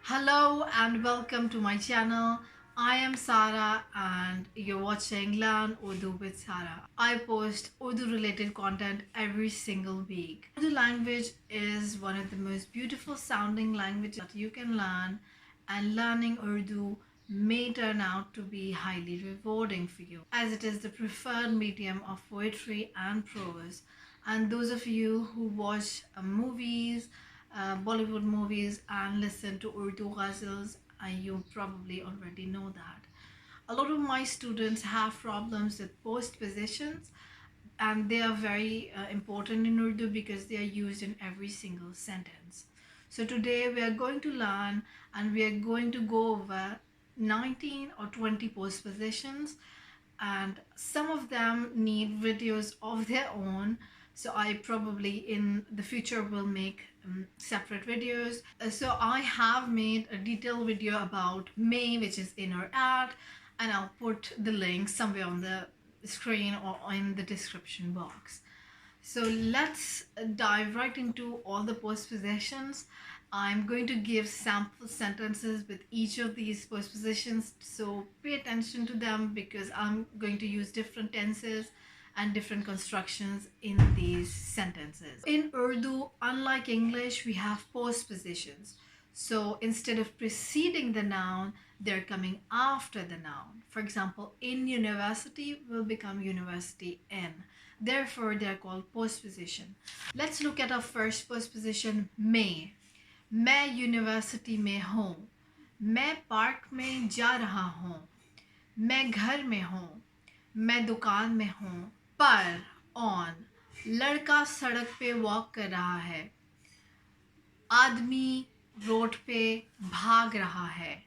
Hello and welcome to my channel. I am Sara and you're watching Learn Urdu with Sara. I post Urdu related content every single week. Urdu language is one of the most beautiful sounding languages that you can learn, and learning Urdu may turn out to be highly rewarding for you as it is the preferred medium of poetry and prose. And those of you who watch movies, Bollywood movies, and listen to Urdu ghazals, you probably already know that. A lot of my students have problems with postpositions, and they are very important in Urdu because they are used in every single sentence. So today we are going to learn and we are going to go over 19 or 20 postpositions, and some of them need videos of their own, so I probably in the future will make separate videos. So I have made a detailed video about May, which is in our ad, and I'll put the link somewhere on the screen or in the description box. So let's dive right into all the postpositions. I'm going to give sample sentences with each of these postpositions, so pay attention to them because I'm going to use different tenses and different constructions in these sentences. In Urdu, unlike English, we have postpositions. So instead of preceding the noun, they're coming after the noun. For example, in university will become university in. Therefore, they're called postposition. Let's look at our first postposition, may. मैं university में हूँ, मैं park में जा रहा हूँ, मैं घर में हूँ, मैं दुकान में हूँ। पर ऑन, लड़का सड़क पे वॉक कर रहा है, आदमी रोड पे भाग रहा है.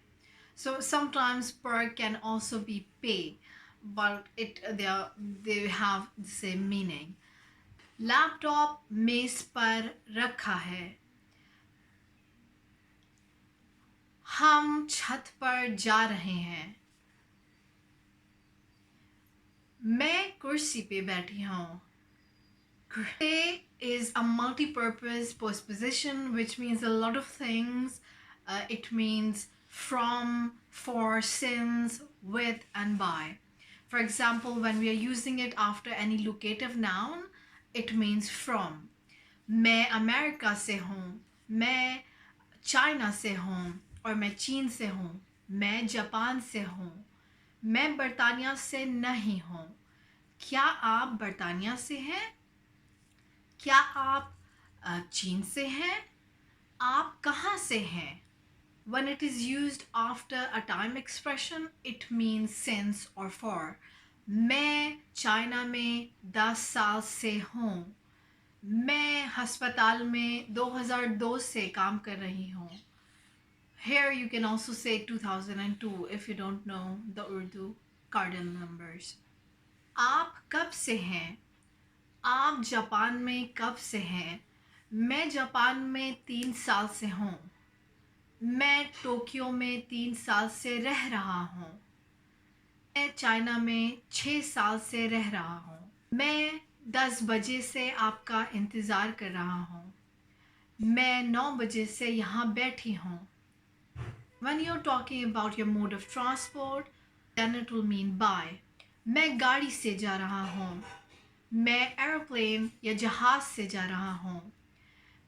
So sometimes per can also be pay, but they have the same meaning. Laptop मेज पर रखा है, हम छत पर जा रहे हैं, मैं कुर्सी पे बैठी हूँ. Pay is a multi-purpose postposition which means a lot of things. It means from, for, since, with, and by. For example, when we are using it after any locative noun, it means from. मैं America से हूँ, मैं China से हूँ, और मैं चीन से हूँ, मैं जापान से हूँ, मैं बर्तानिया से नहीं हूँ. क्या आप बर्तानिया से हैं? क्या आप चीन से हैं? आप कहाँ से हैं? When it is used after a time expression, it means since or for. मैं चाइना में 10 साल से हूँ. मैं अस्पताल में 2002 से काम कर रही हूँ. Here you can also say 2002 if you don't know the Urdu cardinal numbers. आप कब से हैं? आप जापान में कब से हैं? मैं जापान में 3 साल से हूँ. मैं टोक्यो में 3 साल से रह रहा हूँ. मैं चाइना में 6 साल से रह रहा हूँ. मैं 10 बजे से आपका इंतज़ार कर रहा हूँ. मैं 9 बजे से यहाँ बैठी हूँ. When you're talking about your mode of transport, then it will mean by. मैं गाड़ी से जा रहा हूँ. मैं एरोप्लेन या जहाज़ से जा रहा हूँ.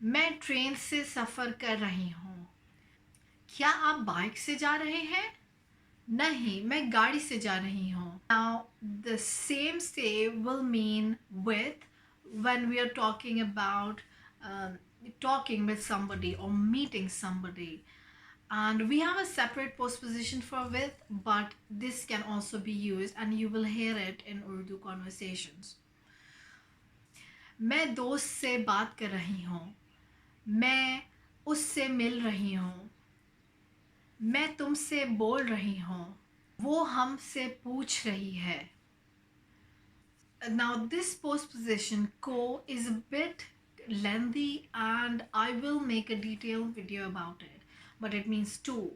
मैं ट्रेन से सफ़र कर रही हूँ. क्या आप बाइक से जा रहे हैं? नहीं, मैं गाड़ी से जा रही हूँ. Now, the same say will mean with when we are talking about talking with somebody or meeting somebody. And we have a separate postposition for with, but this can also be used and you will hear it in Urdu conversations. मैं दोस्त से बात कर रही हूँ. मैं उससे मिल रही हूँ. मैं तुमसे बोल रही हूँ. वो हमसे पूछ रही है. Now this postposition ko is a bit lengthy and I will make a detailed video about it, but it means to.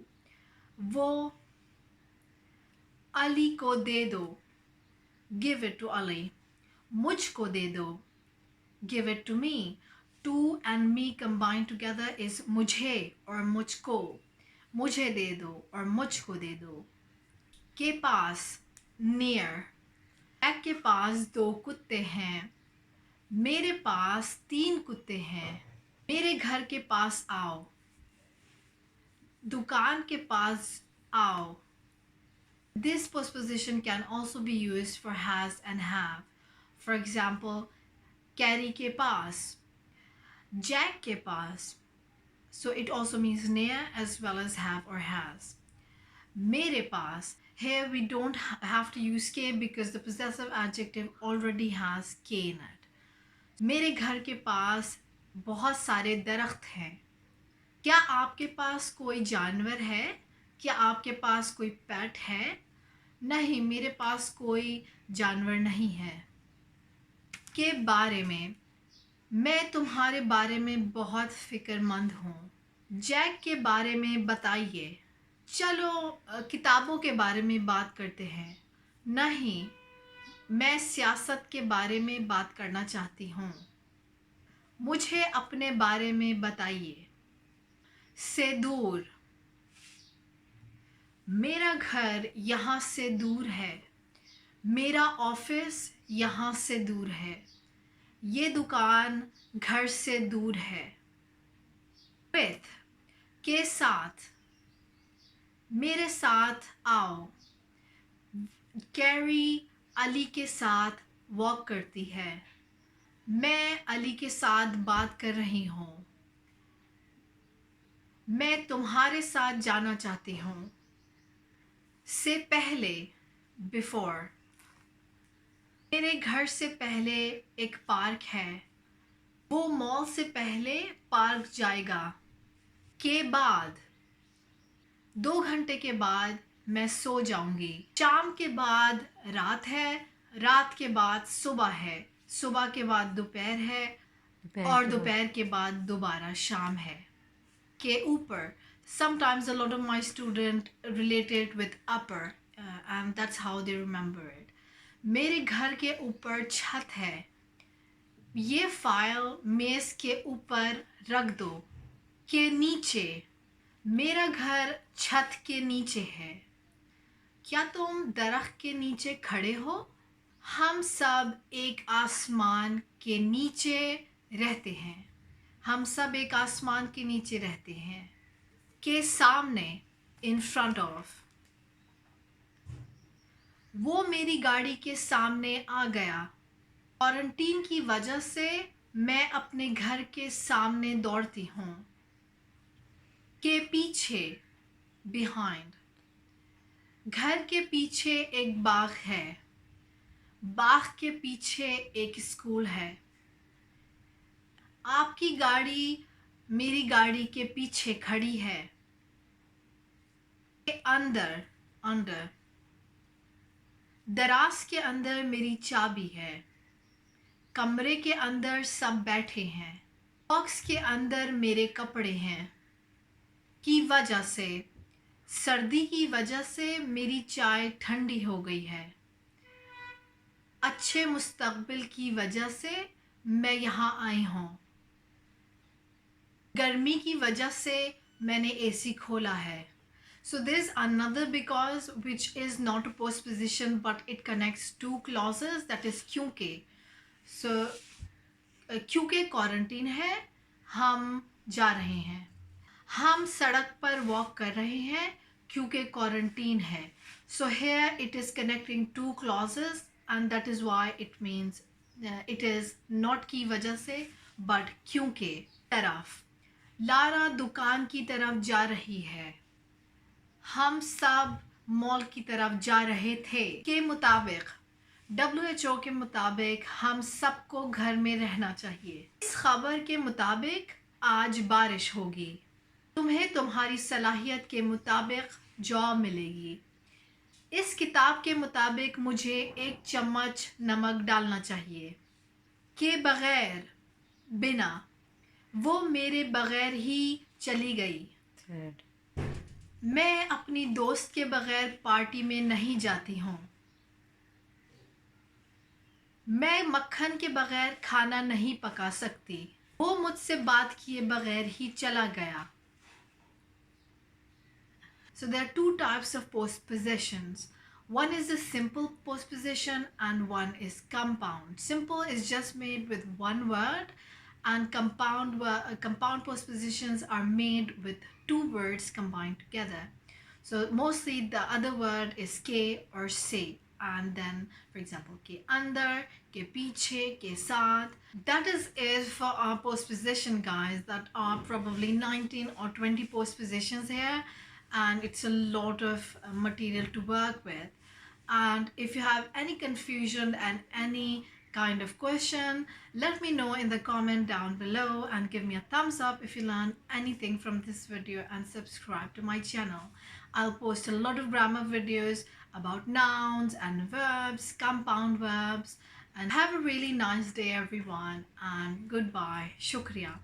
वो अली को दे दो, give it to Ali. मुझको दे दो, give it to me. To and me combined together is मुझे और मुझको, मुझे दे दो और मुझको दे दो. के पास near. जैक के पास 2 कुत्ते हैं. मेरे पास 3 कुत्ते हैं. मेरे घर के पास आओ. दुकान के पास आओ. This postposition can also be used for has and have. For example, Carrie के पास, Jack के पास. So it also means near as well as have or has. मेरे पास. Here we don't have to use के because the possessive adjective already has के in it. मेरे घर के पास बहुत सारे दरख्त हैं. क्या आपके पास कोई जानवर है? क्या आपके पास कोई पेट है? नहीं, मेरे पास कोई जानवर नहीं है. के बारे में. मैं तुम्हारे बारे में बहुत फ़िक्रमंद हूँ. जैक के बारे में बताइए. चलो किताबों के बारे में बात करते हैं. नहीं, मैं सियासत के बारे में बात करना चाहती हूँ. मुझे अपने बारे में बताइए. से दूर. मेरा घर यहाँ से दूर है. मेरा ऑफिस यहाँ से दूर है. ये दुकान घर से दूर है. with के साथ. मेरे साथ आओ. कैरी अली के साथ वॉक करती है. मैं अली के साथ बात कर रही हूँ. मैं तुम्हारे साथ जाना चाहती हूँ. से पहले before. मेरे घर से पहले एक पार्क है. वो मॉल से पहले पार्क जाएगा. के बाद. 2 घंटे के बाद मैं सो जाऊंगी. शाम के बाद रात है. रात के बाद सुबह है. सुबह के बाद दोपहर है. और दोपहर के बाद दोबारा शाम है. के ऊपर. Sometimes a lot of my students relate it with upper and that's how they remember it. मेरे घर के ऊपर छत है. ये फाइल मेज़ के ऊपर रख दो. के नीचे. मेरा घर छत के नीचे है. क्या तुम दरख्त के नीचे खड़े हो? हम सब एक आसमान के नीचे रहते हैं. हम सब एक आसमान के नीचे रहते हैं. के सामने. in front of. वो मेरी गाड़ी के सामने आ गया. क्वारंटीन की वजह से मैं अपने घर के सामने दौड़ती हूँ. के पीछे. behind. घर के पीछे एक बाग है. बाग के पीछे एक स्कूल है. आपकी गाड़ी मेरी गाड़ी के पीछे खड़ी है. के अंदर. अंदर. दराज के अंदर मेरी चाबी है. कमरे के अंदर सब बैठे हैं. बॉक्स के अंदर मेरे कपड़े हैं. की वजह से. सर्दी की वजह से मेरी चाय ठंडी हो गई है. अच्छे मुस्तकबिल की वजह से मैं यहाँ आई हूँ. गर्मी की वजह से मैंने एसी खोला है. So there's another because which is not a postposition but it connects 2 clauses, that is क्योंकि. So क्योंकि क्वारंटीन है. हम जा रहे हैं. हम सड़क पर वॉक कर रहे हैं क्योंकि क्वारंटीन है. So here it is connecting 2 clauses and that is why it means it is not की वजह से but क्योंकि. तरफ. लारा दुकान की तरफ जा रही है. हम सब मॉल की तरफ जा रहे थे. के मुताबिक. WHO के मुताबिक हम सबको घर में रहना चाहिए. इस खबर के मुताबिक आज बारिश होगी. तुम्हें तुम्हारी सलाहियत के मुताबिक जॉब मिलेगी. इस किताब के मुताबिक मुझे 1 चम्मच नमक डालना चाहिए. के बगैर. बिना. वो मेरे बगैर ही चली गई. मैं अपनी दोस्त के बगैर पार्टी में नहीं जाती हूँ. मैं मक्खन के बगैर खाना नहीं पका सकती. वो मुझसे बात किए बगैर ही चला गया. So there are two types of postpositions. One is a simple postposition and one is compound. Simple is just made with one word, and compound postpositions are made with two words combined together. So mostly the other word is ke or se, and then for example ke andar, ke piche, ke saath. That is it for our postposition, guys. That are probably 19 or 20 postpositions here, and it's a lot of material to work with. And if you have any confusion and any kind of question, let me know in the comment down below, and give me a thumbs up if you learned anything from this video, and subscribe to my channel. I'll post a lot of grammar videos about nouns and verbs, compound verbs. And have a really nice day everyone, and goodbye. Shukriya.